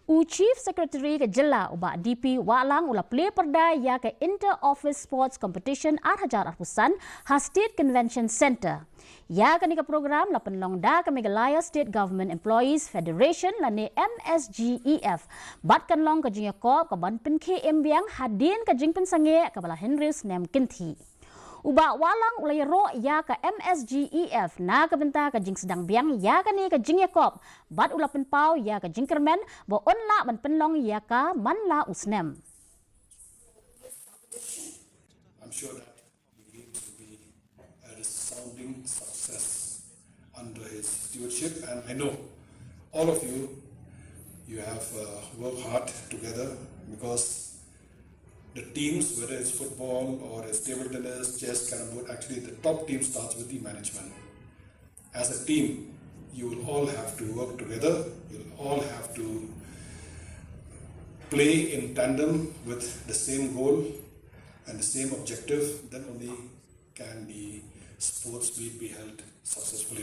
Chief Secretary ke Jela ubak DP Walang ula play perda ya ke Inter-Office Sports Competition Arhajar Arpusan State Convention Center. Ya ke ni ke program la penlong da ke Meghalaya State Government Employees Federation la ni MSGEF. Bat kan long ke jing Yakob ke ban pen KM Biang Hadien ke jing pen sange ke bala Henry Snem Kinti. Ubak walang ulay ro ya ke MSGEF na ke benta ke jing Sdang Biang ya ke ni ke jing Yakob. Bat ula penpau ya ke jing Kermen bo onla ban penlong ya ke manla usnem. I'm sure that he will be a resounding success under his stewardship, and I know all of you have worked hard together, because the teams, whether it's football or it's table tennis, chess, carom board, actually the top team starts with the management. As a team, you will all have to work together, you'll all have to play in tandem with the same goal and the same objective. Then only can the sports meet be held successfully.